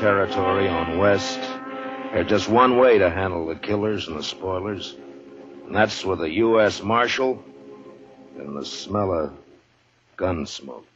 territory on West, there's just one way to handle the killers and the spoilers, and that's with a U.S. Marshal and the smell of gun smoke.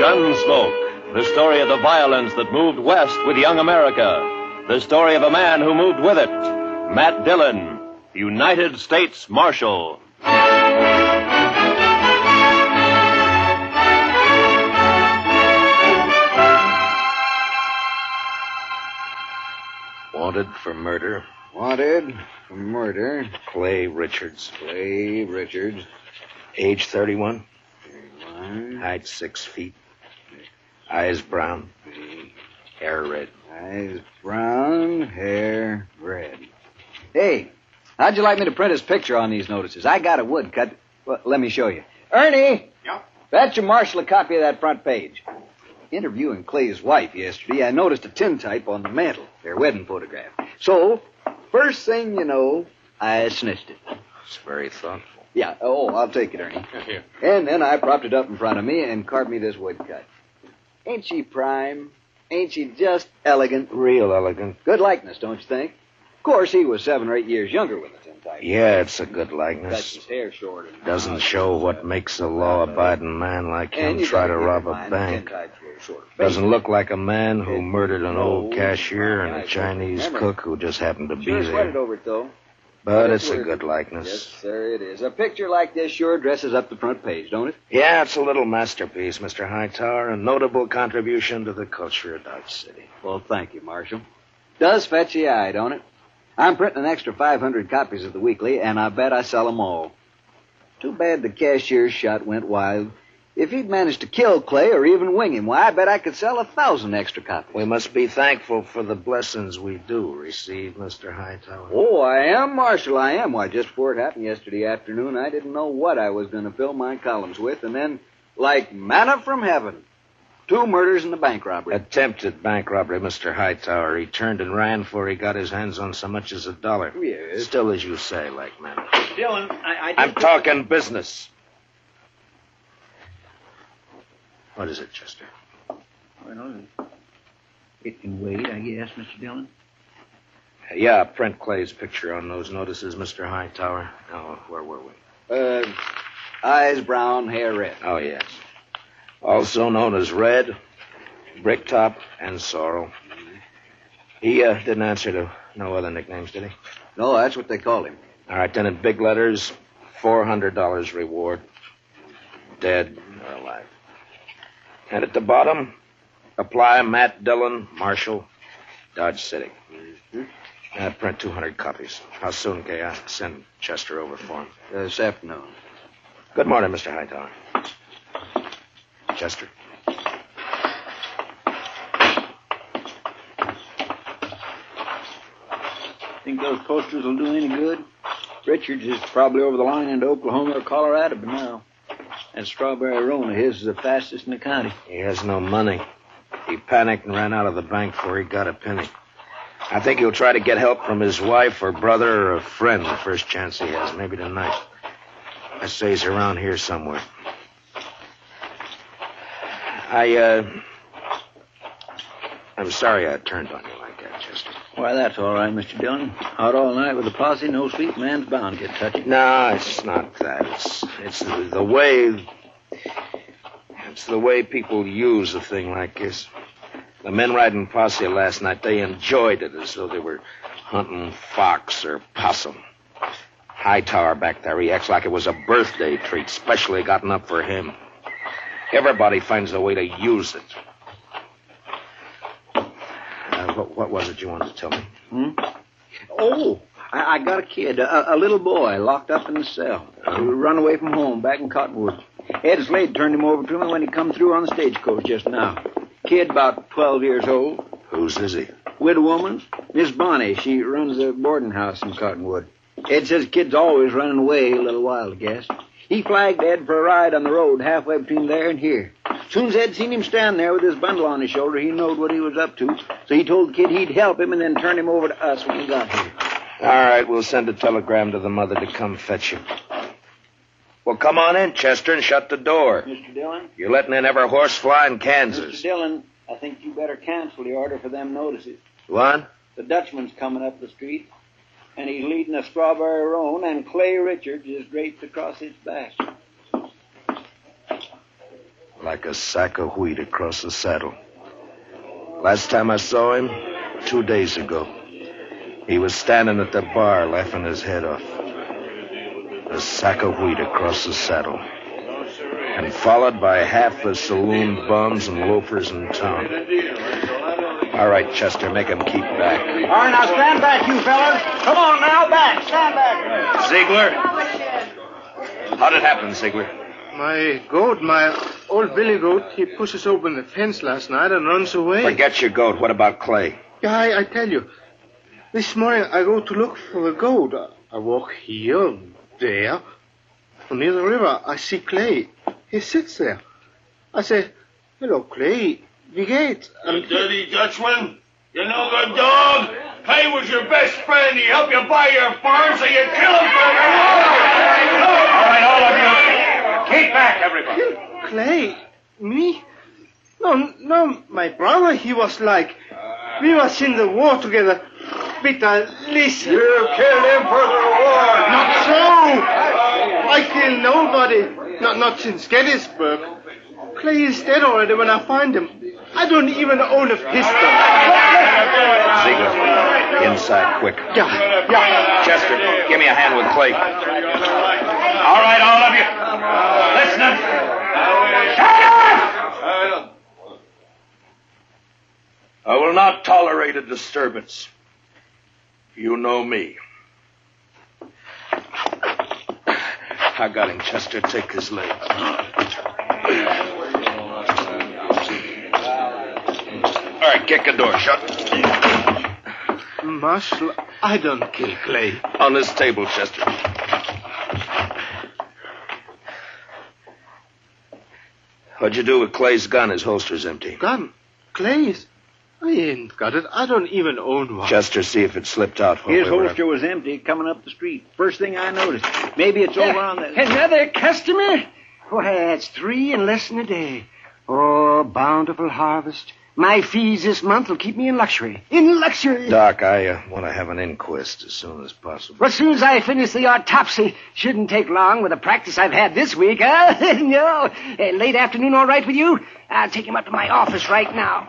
Gunsmoke, the story of the violence that moved west with young America. The story of a man who moved with it, Matt Dillon, United States Marshal. Wanted for murder. Wanted for murder. Clay Richards. Clay Richards. Age 31. 31. Height 6 feet. Eyes brown. Hair red. Eyes brown, hair red. Hey, how'd you like me to print his picture on these notices? I got a woodcut. Well, let me show you. Ernie! Yep? Fetch your Marshal a copy of that front page. Interviewing Clay's wife yesterday, I noticed a tintype on the mantel, their wedding photograph. So, first thing you know, I snitched it. It's very thoughtful. Yeah, I'll take it, Ernie. Here. And then I propped it up in front of me and carved me this woodcut. Ain't she prime? Ain't she just elegant? Real elegant. Good likeness, don't you think? Of course, he was 7 or 8 years younger with the tintype. Yeah, it's a good That's likeness. his hair short. And Doesn't show what makes a law-abiding man like him try to rob a bank. Doesn't look like a man who murdered an old cashier and a Chinese cook who just happened to be Sure sweated there. over it, though. But it's a good likeness. Yes, sir, it is. A picture like this sure dresses up the front page, don't it? Yeah, it's a little masterpiece, Mr. Hightower, a notable contribution to the culture of Dodge City. Well, thank you, Marshal. Does fetch the eye, don't it? I'm printing an extra 500 copies of the weekly, and I bet I sell them all. Too bad the cashier's shot went wild. If he'd managed to kill Clay or even wing him, why, I bet I could sell 1,000 extra copies. We must be thankful for the blessings we do receive, Mr. Hightower. Oh, I am, Marshal, I am. Why, just before it happened yesterday afternoon, I didn't know what I was going to fill my columns with, and then, like manna from heaven, 2 murders and a bank robbery. Attempted bank robbery, Mr. Hightower. He turned and ran before he got his hands on so much as $1. Yes. Still, as you say, like manna. Dillon, I'm talking business. What is it, Chester? Well, it can wait, I guess, Mr. Dillon. Yeah, print Clay's picture on those notices, Mr. Hightower. Oh, where were we? Eyes brown, hair red. Oh, yes. Also known as Red, Bricktop, and Sorrel. He didn't answer to no other nicknames, did he? No, that's what they called him. All right, then in big letters, $400 reward. Dead or alive. And at the bottom, apply Matt Dillon, Marshal, Dodge City. Print 200 copies. How soon can I send Chester over for him? This afternoon. Good morning, Mr. Hightower. Chester. Think those posters will do any good? Richards is probably over the line into Oklahoma or Colorado by now. That strawberry roan of his is the fastest in the county. He has no money. He panicked and ran out of the bank before he got a penny. I think he'll try to get help from his wife or brother or a friend the first chance he has, maybe tonight. I say he's around here somewhere. I'm sorry I turned on you like that, Chester. Why, that's all right, Mr. Dillon. Out all night with a posse, no sleep, man's bound to get touchy. No, it's not that. It's the way... It's the way people use a thing like this. The men riding posse last night, they enjoyed it as though they were hunting fox or possum. Hightower back there, he acts like it was a birthday treat, specially gotten up for him. Everybody finds a way to use it. What was it you wanted to tell me? Oh, I got a kid, a little boy, locked up in the cell. He run away from home back in Cottonwood. Ed Slade turned him over to me when he come through on the stagecoach just now. Kid about 12 years old. Whose is he? Widow woman. Miss Bonnie, she runs a boarding house in Cottonwood. Ed says kid's always running away a little wild, I guess. He flagged Ed for a ride on the road halfway between there and here. As soon as Ed seen him stand there with his bundle on his shoulder, he knowed what he was up to. So he told the kid he'd help him and then turn him over to us when he got here. All right, we'll send a telegram to the mother to come fetch him. Well, come on in, Chester, and shut the door. Mr. Dillon? You're letting in every horsefly in Kansas. Mr. Dillon, I think you better cancel the order for them notices. What? The Dutchman's coming up the street, and he's leading a strawberry roan, and Clay Richards is draped across his back. Like a sack of wheat across the saddle. Last time I saw him, 2 days ago, he was standing at the bar laughing his head off. A sack of wheat across the saddle. And followed by half the saloon bums and loafers in town. All right, Chester, make him keep back. All right, now stand back, you fellas. Come on now, back. Stand back. Ziegler? How'd it happen, Ziegler? My goat, my old billy goat, he pushes open the fence last night and runs away. Forget your goat. What about Clay? Yeah, I tell you. This morning I go to look for the goat. I walk here, there. Near the river, I see Clay. He sits there. I say, hello, Clay. Wie geht's? You dirty Dutchman. You no good dog. Clay was your best friend. He helped you buy your farm, so you kill him for your All right, all of you. Keep back, everybody. Clay? Me? No, my brother, he was like... We was in the war together. Peter, listen. You killed him for the reward. Not so! I killed nobody. Not since Gettysburg. Clay is dead already when I find him. I don't even own a pistol. Ziegler, inside, quick. Yeah. Chester, give me a hand with Clay. All right, all of you. Listen. Shut up! I will not tolerate a disturbance. You know me. I got him, Chester. Take his leg. All right, kick the door shut. Marshal, I don't kill Clay. On this table, Chester. What'd you do with Clay's gun? His holster's empty. Gun? Clay's? I ain't got it. I don't even own one. Chester, see if it slipped out. His holster was empty coming up the street. First thing I noticed. Maybe it's over on the... Another customer? Why, that's 3 in less than a day. Oh, bountiful harvest. My fees this month will keep me in luxury. In luxury. Doc, I want to have an inquest as soon as possible. Well, as soon as I finish the autopsy, shouldn't take long with the practice I've had this week, huh? No. Late afternoon all right with you? I'll take him up to my office right now.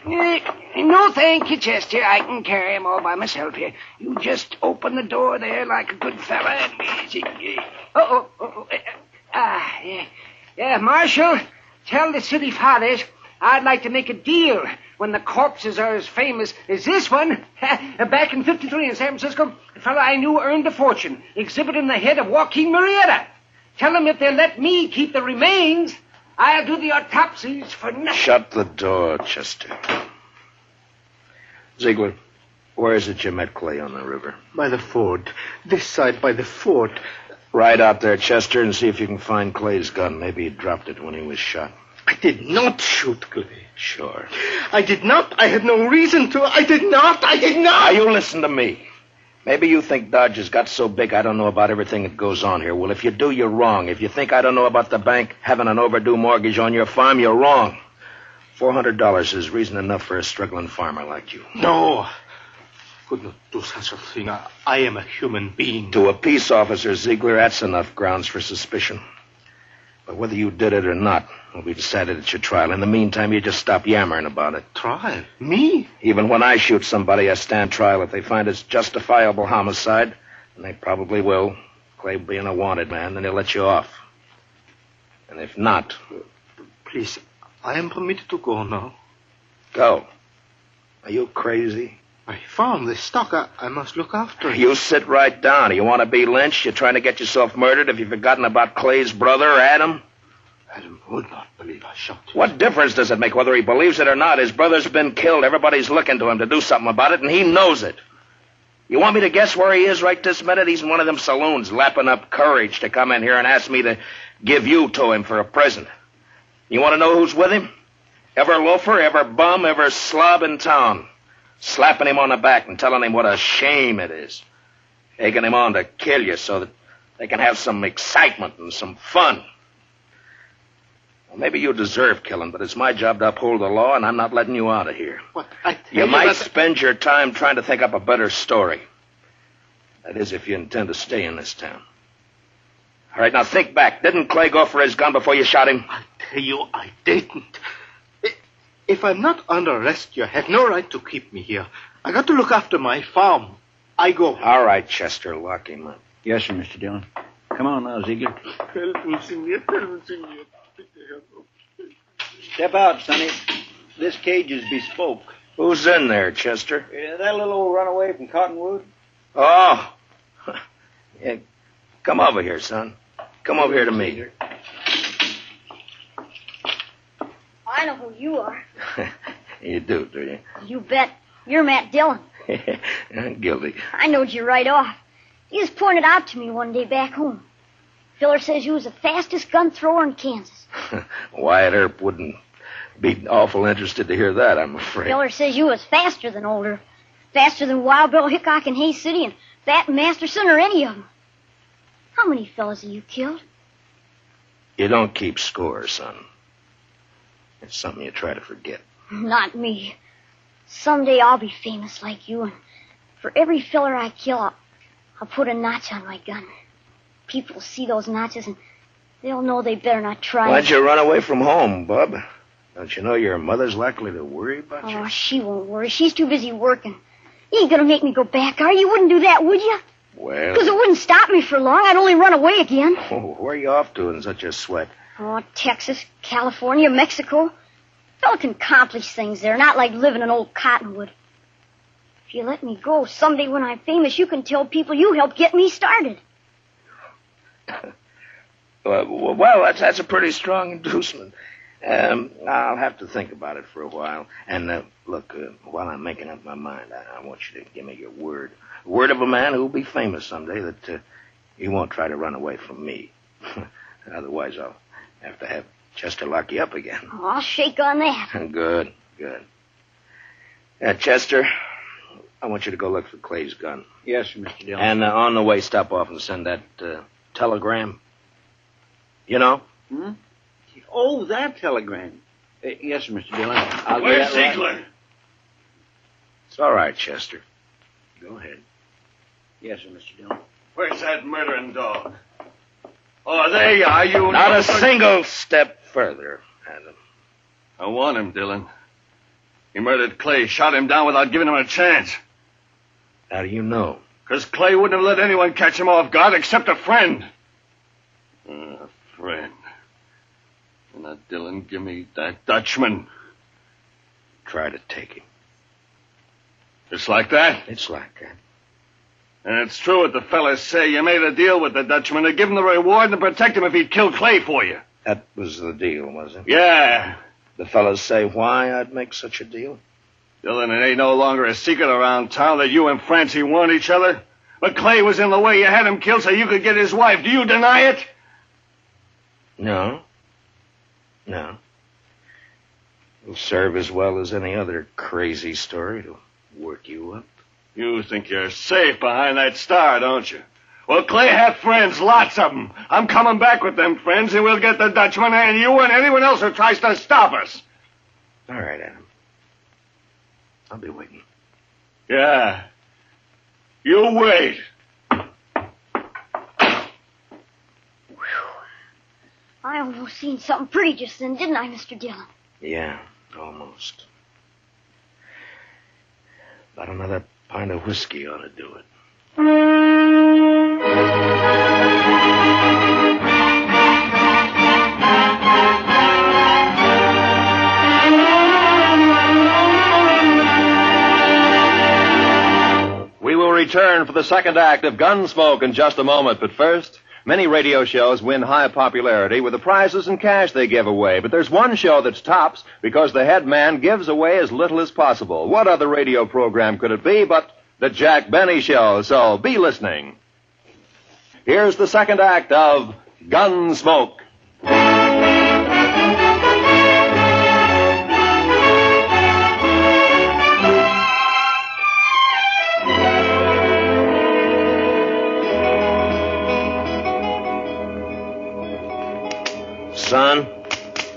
No, thank you, Chester. I can carry him all by myself here. You just open the door there like a good fella. Yeah, Marshal, tell the city fathers I'd like to make a deal when the corpses are as famous as this one. Back in 53 in San Francisco, a fellow I knew earned a fortune exhibiting the head of Joaquin Murrieta. Tell them if they'll let me keep the remains, I'll do the autopsies for nothing. Shut the door, Chester. Ziegler, where is it you met Clay on the river? By the ford. This side by the ford. Ride out there, Chester, and see if you can find Clay's gun. Maybe he dropped it when he was shot. I did not shoot Clay. Sure. I did not. I had no reason to. I did not. Now, you listen to me. Maybe you think Dodge has got so big I don't know about everything that goes on here. Well, if you do, you're wrong. If you think I don't know about the bank having an overdue mortgage on your farm, you're wrong. $400 is reason enough for a struggling farmer like you. No. I could not do such a thing. I am a human being. To a peace officer, Ziegler, that's enough grounds for suspicion. But whether you did it or not will be decided at your trial. In the meantime, you just stop yammering about it. Trial? Me? Even when I shoot somebody, I stand trial. If they find it's justifiable homicide, and they probably will, Clay being a wanted man, then they'll let you off. And if not... Please, I am permitted to go now. Go. Are you crazy? My farm, the stock, I must look after it. You sit right down. You want to be lynched? You're trying to get yourself murdered? Have you forgotten about Clay's brother, Adam? Adam would not believe I shot him. What difference does it make whether he believes it or not? His brother's been killed. Everybody's looking to him to do something about it, and he knows it. You want me to guess where he is right this minute? He's in one of them saloons, lapping up courage to come in here and ask me to give you to him for a present. You want to know who's with him? Every loafer, every bum, every slob in town. Slapping him on the back and telling him what a shame it is. Taking him on to kill you so that they can have some excitement and some fun. Well, maybe you deserve killing, but it's my job to uphold the law, and I'm not letting you out of here. What? I tell You might that- spend your time trying to think up a better story. That is, if you intend to stay in this town. All right, now think back. Didn't Clay go for his gun before you shot him? I tell you, I didn't. If I'm not under arrest, you have no right to keep me here. I got to look after my farm. I go. All right, Chester, lock him up. Yes, sir, Mr. Dillon. Come on now, Ziegler. Step out, Sonny. This cage is bespoke. Who's in there, Chester? That little old runaway from Cottonwood? Oh. Yeah, come over here, son. Come over here to me. I know who you are. You do you? You bet. You're Matt Dillon. I'm guilty. I knowed you right off. You just pointed out to me one day back home. Filler says you was the fastest gun thrower in Kansas. Wyatt Earp wouldn't be awful interested to hear that, I'm afraid. Filler says you was faster than Older. Faster than Wild Bill Hickok in Hayes City and Fat Masterson or any of them. How many fellas have you killed? You don't keep score, son. It's something you try to forget. Not me. Someday I'll be famous like you, and for every filler I kill, I'll put a notch on my gun. People will see those notches, and they'll know they better not try. Why'd you run away from home, Bub? Don't you know your mother's likely to worry about you? Oh, she won't worry. She's too busy working. You ain't gonna make me go back, are you? You wouldn't do that, would you? Well... Because it wouldn't stop me for long. I'd only run away again. Oh, where are you off to in such a sweat? Oh, Texas, California, Mexico. A fellow can accomplish things there, not like living in old Cottonwood. If you let me go, someday when I'm famous, you can tell people you helped get me started. Well, that's a pretty strong inducement. I'll have to think about it for a while. And, look, while I'm making up my mind, I want you to give me your word. Word of a man who'll be famous someday that he won't try to run away from me. Otherwise, I'll have to have Chester lock you up again. Oh, I'll shake on that. Good. Chester, I want you to go look for Clay's gun. Yes, sir, Mr. Dillon. And on the way, stop off and send that telegram. You know? Hmm? Oh, that telegram. Yes, sir, Mr. Dillon. I'll Where's do that Ziegler? right. It's all right, Chester. Go ahead. Yes, sir, Mr. Dillon. Where's that murdering dog? Oh, there you are, you... Not a single step further, Adam. I want him, Dillon. He murdered Clay, shot him down without giving him a chance. How do you know? Because Clay wouldn't have let anyone catch him off guard except a friend. A friend. And now, Dillon, give me that Dutchman. Try to take him. Just like that? It's like that. And it's true what the fellas say. You made a deal with the Dutchman to give him the reward and protect him if he'd kill Clay for you. That was the deal, was it? Yeah. The fellas say why I'd make such a deal? Dillon, it ain't no longer a secret around town that you and Francie want each other. But Clay was in the way. You had him killed so you could get his wife. Do you deny it? No. It'll serve as well as any other crazy story to work you up. You think you're safe behind that star, don't you? Well, Clay had friends, lots of them. I'm coming back with them friends, and we'll get the Dutchman and you and anyone else who tries to stop us. All right, Adam. I'll be waiting. Yeah. You wait. I almost seen something pretty just then, didn't I, Mr. Dillon? Yeah, almost. About another pint of whiskey ought to do it. We will return for the second act of Gunsmoke in just a moment, but first, many radio shows win high popularity with the prizes and cash they give away, but there's one show that's tops because the head man gives away as little as possible. What other radio program could it be but The Jack Benny Show, so be listening. Here's the second act of Gunsmoke. Son?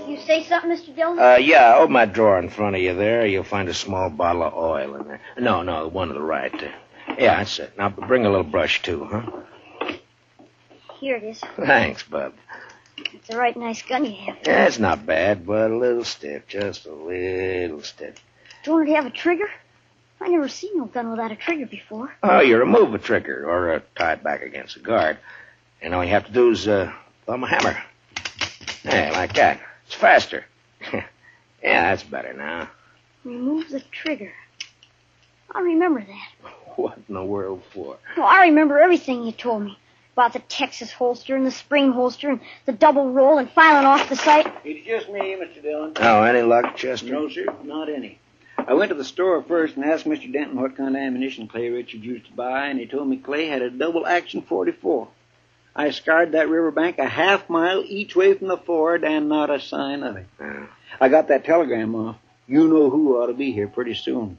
You say something, Mr. Dillon? Yeah, open that drawer in front of you there. You'll find a small bottle of oil in there. No, the one to the right there. Yeah, that's it. Now, bring a little brush, too, huh? Here it is. Thanks, bub. It's a right nice gun you have. Yeah, it's not bad, but a little stiff. Just a little stiff. Don't it have a trigger? I never seen no gun without a trigger before. Oh, you remove a trigger or tie it back against a guard. And all you have to do is thumb a hammer. Yeah, like that. It's faster. Yeah, that's better now. Remove the trigger. I remember that. What in the world for? Well, I remember everything you told me. About the Texas holster and the spring holster and the double roll and filing off the sight. It's just me, Mr. Dillon. Oh, any luck, Chester? No, sir, not any. I went to the store first and asked Mr. Denton what kind of ammunition Clay Richards used to buy, and he told me Clay had a double-action 44. I scoured that riverbank a half-mile each way from the ford, and not a sign of it. I got that telegram off. You know who ought to be here pretty soon.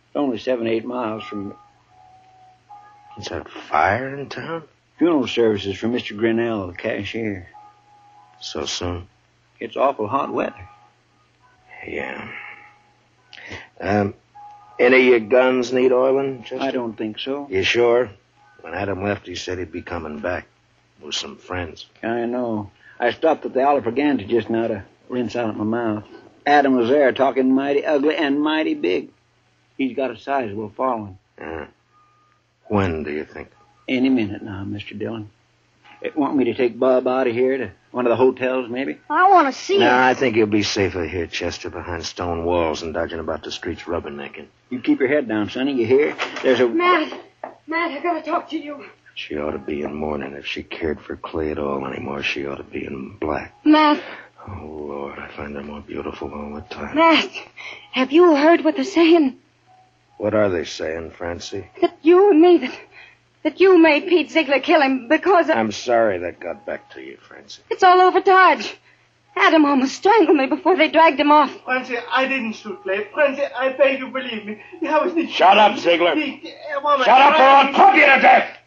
It's only 7-8 miles from... Is that fire in town? Funeral services for Mr. Grinnell, the cashier. So soon? It's awful hot weather. Yeah. Any of your guns need oiling, Chester? I don't think so. You sure? When Adam left, he said he'd be coming back with some friends. I know. I stopped at the Oliver Gantry just now to rinse out my mouth. Adam was there talking mighty ugly and mighty big. He's got a sizable following. When do you think? Any minute now, Mr. Dillon. Want me to take Bob out of here to one of the hotels, maybe? I want to see No, it. I think you'll be safer here, Chester, behind stone walls and dodging about the streets rubbernecking. You keep your head down, Sonny. You hear? There's a... Matt, I gotta talk to you. She ought to be in mourning. If she cared for Clay at all anymore, she ought to be in black. Matt, Oh, Lord, I find her more beautiful all the time. Matt, have you heard what they're saying? What are they saying, Francie? That you and me, that you made Pete Ziegler kill him because of... I'm sorry that got back to you, Francie. It's all over Dodge. Adam almost strangled me before they dragged him off. Francie, I didn't shoot Clay. Francie, I beg you, believe me. I was... Shut up, Ziegler. Shut Shut up or I'll club you to death!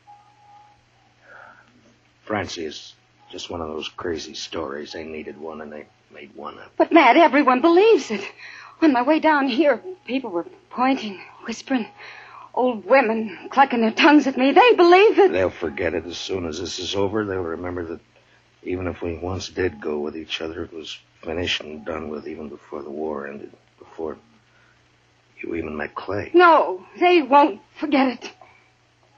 Francie is just one of those crazy stories. They needed one and they made one up. But, Matt, everyone believes it. On my way down here, people were pointing, whispering. Old women clucking their tongues at me. They believe it. They'll forget it as soon as this is over. They'll remember that even if we once did go with each other, it was finished and done with even before the war ended, before you even met Clay. No, they won't forget it.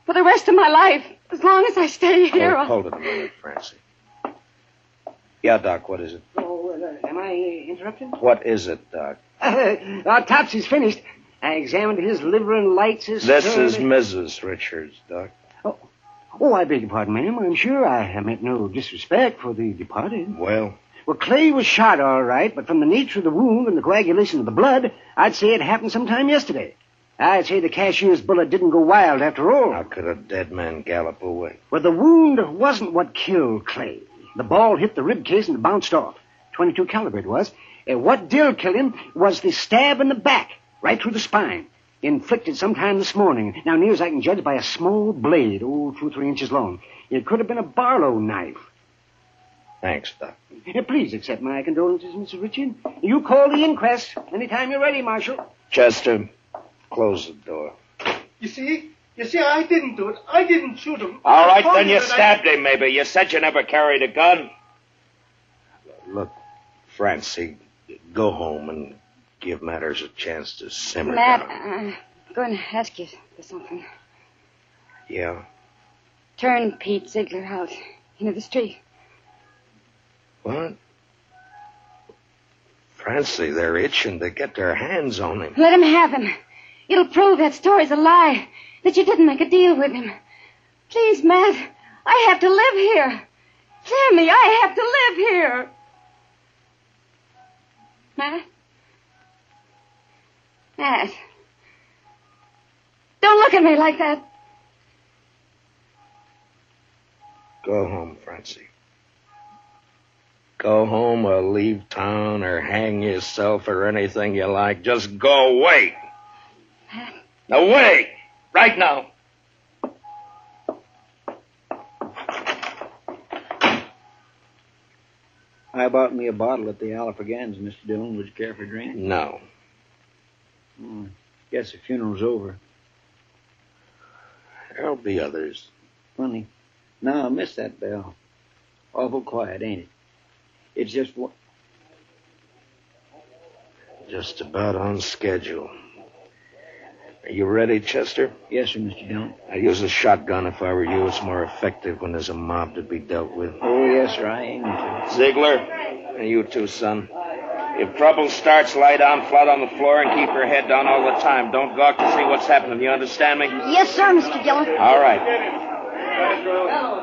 For the rest of my life, as long as I stay here... Hold it a minute, Francie. Yeah, Doc, what is it? Oh, am I interrupting? What is it, Doc? Our Topsy's finished. I examined his liver and lights, his... This is Mrs. Richards, Doc. Oh, I beg your pardon, ma'am. I'm sure I meant no disrespect for the departed. Well, Clay was shot all right, but from the nature of the wound and the coagulation of the blood, I'd say it happened sometime yesterday. I'd say the cashier's bullet didn't go wild after all. how could a dead man gallop away? Well, the wound wasn't what killed Clay. The ball hit the rib case and bounced off. 22 caliber it was. What did kill him was the stab in the back, right through the spine, inflicted sometime this morning. Now, near as I can judge, by a small blade, 2 or 3 inches long. It could have been a Barlow knife. Thanks, Doc. Please accept my condolences, Mr. Richard. You call the inquest anytime you're ready, Marshal. Chester, close the door. You see, I didn't do it. I didn't shoot him. All right, I told then you that stabbed him, maybe. You said you never carried a gun. Look, Francie, go home and give matters a chance to simmer Matt, down. I'm going to ask you for something. Yeah? Turn Pete Ziegler out into the street. What? Francie, they're itching to get their hands on him. Let him have him. It'll prove that story's a lie, that you didn't make a deal with him. Please, Matt, I have to live here. Hear me, I have to live here. Matt? Matt? Don't look at me like that. Go home, Francie. Go home or leave town or hang yourself or anything you like. Just go away. Away! Right now. I bought me a bottle at the Alafragans, Mr. Dillon. Would you care for a drink? No. Guess the funeral's over. There'll be others. Funny. No, I missed that bell. Awful quiet, ain't it? It's just what... Just about on schedule. Are you ready, Chester? Yes, sir, Mr. Dillon. I'd use a shotgun if I were you. It's more effective when there's a mob to be dealt with. Oh, yes, sir, I aim to. Ziegler, and you too, son. If trouble starts, lie down flat on the floor and keep your head down all the time. Don't gawk to see what's happening. You understand me? Yes, sir, Mr. Dillon. All right.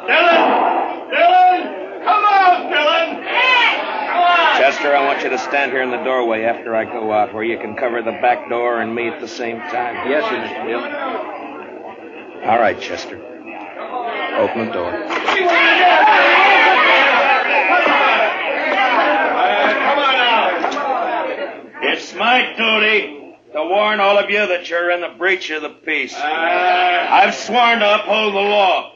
Dylan! Come on, Dylan! Come on! Chester, I want you to stand here in the doorway after I go out, where you can cover the back door and me at the same time. Yes, sir, Mr. Dillon. All right, Chester. Open the door. Come on now. It's my duty to warn all of you that you're in the breach of the peace. I've sworn to uphold the law.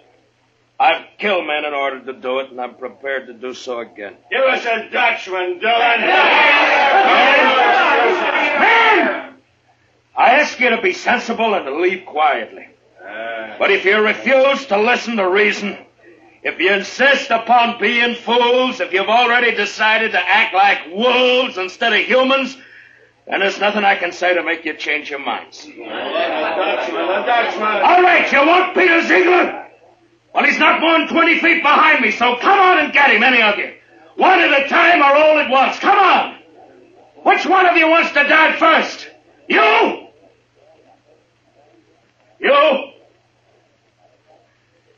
I've killed men in order to do it, and I'm prepared to do so again. Give us a Dutchman, Dylan. Men! I ask you to be sensible and to leave quietly. But if you refuse to listen to reason, if you insist upon being fools, if you've already decided to act like wolves instead of humans, then there's nothing I can say to make you change your minds. A Dutchman. All right, you want Peter Ziegler? Well, he's not more than 20 feet behind me, so come on and get him, any of you. One at a time or all at once. Come on. Which one of you wants to die first? You?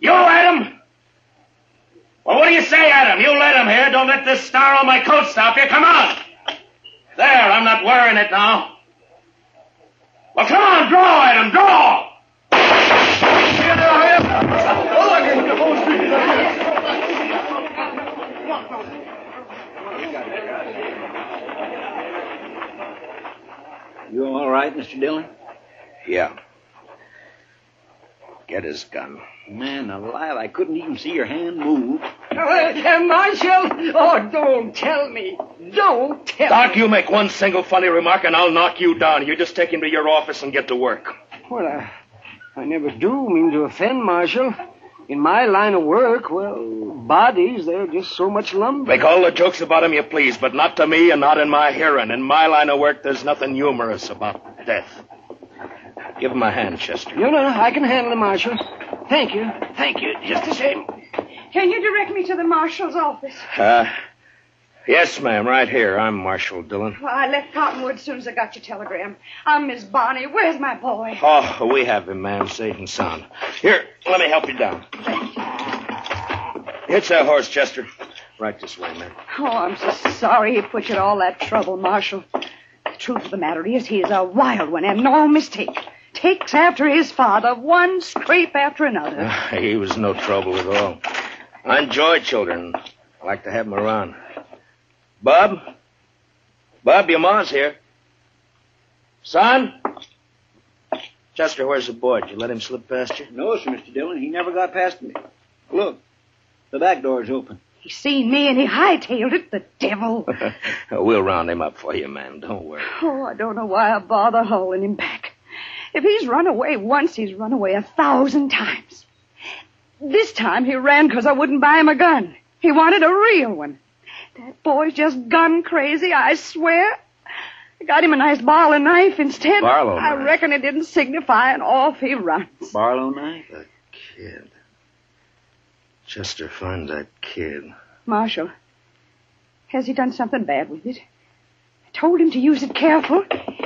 You, Adam? Well, what do you say, Adam? You let him here. Don't let this star on my coat stop you. Come on. There, I'm not wearing it now. Well, come on, draw, Adam, draw. You all right, Mr. Dillon? Yeah. Get his gun. Man alive, I couldn't even see your hand move. Marshal? Oh, don't tell me. Don't tell Doc, me. you make one single funny remark and I'll knock you down. You just take him to your office and get to work. Well, I never do mean to offend, Marshal. In my line of work, well, bodies, they're just so much lumber. Make all the jokes about him you please, but not to me and not in my hearing. In my line of work, there's nothing humorous about death. Give him a hand, Chester. No, I can handle it, Marshal. Thank you, just the same. Can you direct me to the marshal's office? Yes, ma'am, right here. I'm Marshal Dillon. Well, I left Cottonwood as soon as I got your telegram. I'm Miss Bonnie. Where's my boy? Oh, we have him, ma'am, safe and sound. Here, let me help you down. Hitch that horse, Chester. Right this way, ma'am. Oh, I'm so sorry he put you to all that trouble, Marshal. The truth of the matter is he is a wild one and no mistake. Takes after his father, one scrape after another. He was no trouble at all. I enjoy children. I like to have them around. Bob, your ma's here. Son? Chester, where's the boy? Did you let him slip past you? No, sir, Mr. Dillon. He never got past me. Look, the back door's open. He seen me and he hightailed it, the devil. We'll round him up for you, ma'am. Don't worry. Oh, I don't know why I bother hauling him back. If he's run away once, he's run away 1,000 times. This time he ran because I wouldn't buy him a gun. He wanted a real one. That boy's just gun crazy, I swear. I got him a nice Barlow knife instead. Barlow I knife? reckon it didn't signify, and off he runs. Barlow knife? The kid. Chester, find that kid. Marshal, has he done something bad with it? I told him to use it careful.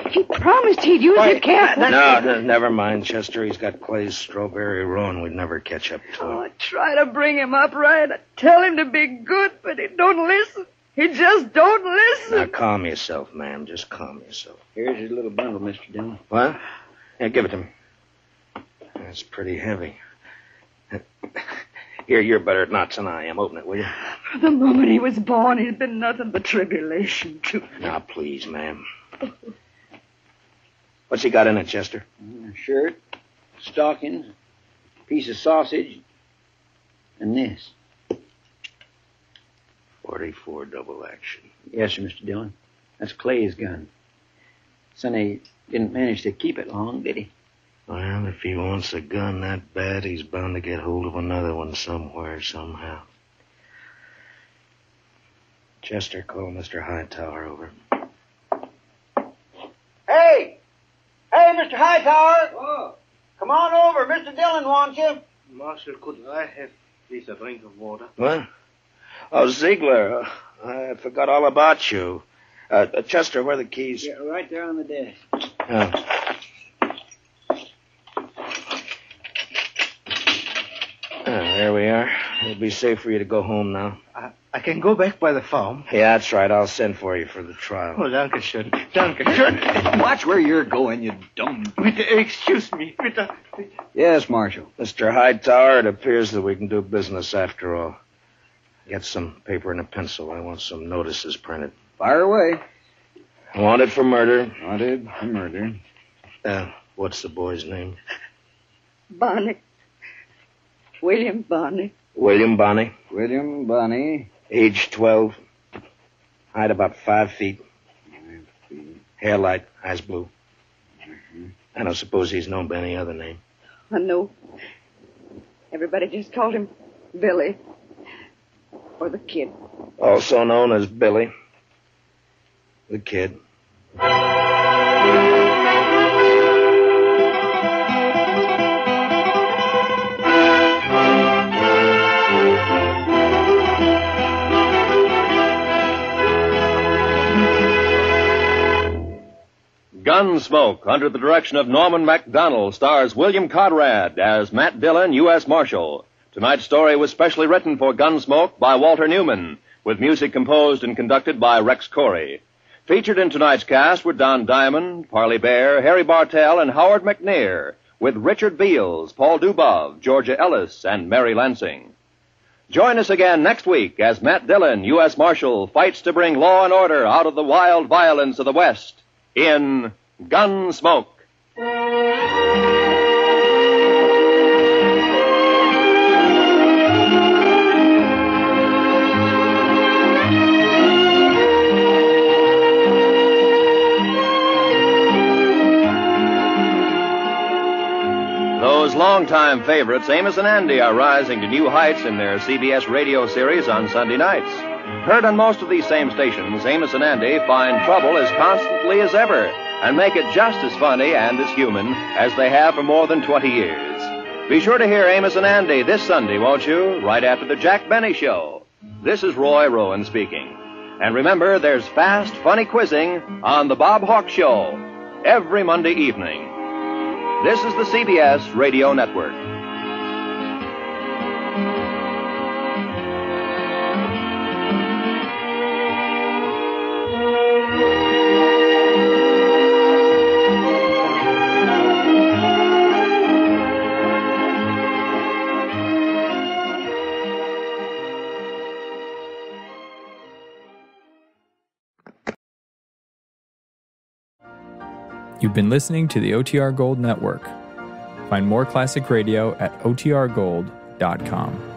He promised he'd use it careful. No, never mind, Chester. He's got Clay's strawberry roan. We'd never catch up to him. Oh, I try to bring him up right. I tell him to be good, but he don't listen. He just don't listen. Now, calm yourself, ma'am. Just calm yourself. Here's your little bundle, Mr. Dillon. What? Yeah, give it to me. That's pretty heavy. Here, you're better at knots than I am. Open it, will you? From the moment he was born, he's been nothing but tribulation to me. Now, please, ma'am. What's he got in it, Chester? A shirt, stockings, piece of sausage, and this. 44 double action. Yes, sir, Mr. Dillon. That's Clay's gun. Sonny didn't manage to keep it long, did he? Well, if he wants a gun that bad, he's bound to get hold of another one somewhere, somehow. Chester, call Mr. Hightower over. Hey! Hey, Mr. Hightower! Oh. Come on over. Mr. Dillon wants you. Marshal, could I have, please, a drink of water? What? Oh, Ziegler, I forgot all about you. Chester, where are the keys? Yeah, right there on the desk. There we are. It'll be safe for you to go home now. I can go back by the farm. Yeah, that's right. I'll send for you for the trial. Oh, danke schön. Danke schön. Watch where you're going, you dumb... Excuse me. Yes, Marshal. Mr. Hightower, it appears that we can do business after all. Get some paper and a pencil. I want some notices printed. Fire away. Wanted for murder. Wanted for murder. What's the boy's name? Bonnie. William Bonnie. William Bonnie. William Bonnie. Age 12. Height about 5 feet. Hair light. Eyes blue. Mm-hmm. I don't suppose he's known by any other name. I know. Everybody just called him Billy. Or the Kid. Also known as Billy. The Kid. Gunsmoke, under the direction of Norman MacDonald, stars William Conrad as Matt Dillon, U.S. Marshal. Tonight's story was specially written for Gunsmoke by Walter Newman, with music composed and conducted by Rex Corey. Featured in tonight's cast were Don Diamond, Parley Bear, Harry Bartell, and Howard McNear, with Richard Beals, Paul Dubov, Georgia Ellis, and Mary Lansing. Join us again next week as Matt Dillon, U.S. Marshal, fights to bring law and order out of the wild violence of the West in Gunsmoke. Those longtime favorites, Amos and Andy, are rising to new heights in their CBS radio series on Sunday nights. Heard on most of these same stations, Amos and Andy find trouble as constantly as ever and make it just as funny and as human as they have for more than 20 years. Be sure to hear Amos and Andy this Sunday, won't you? Right after the Jack Benny Show. This is Roy Rowan speaking. And remember, there's fast, funny quizzing on The Bob Hawk Show every Monday evening. This is the CBS Radio Network. You've been listening to the OTR Gold Network. Find more classic radio at otrgold.com.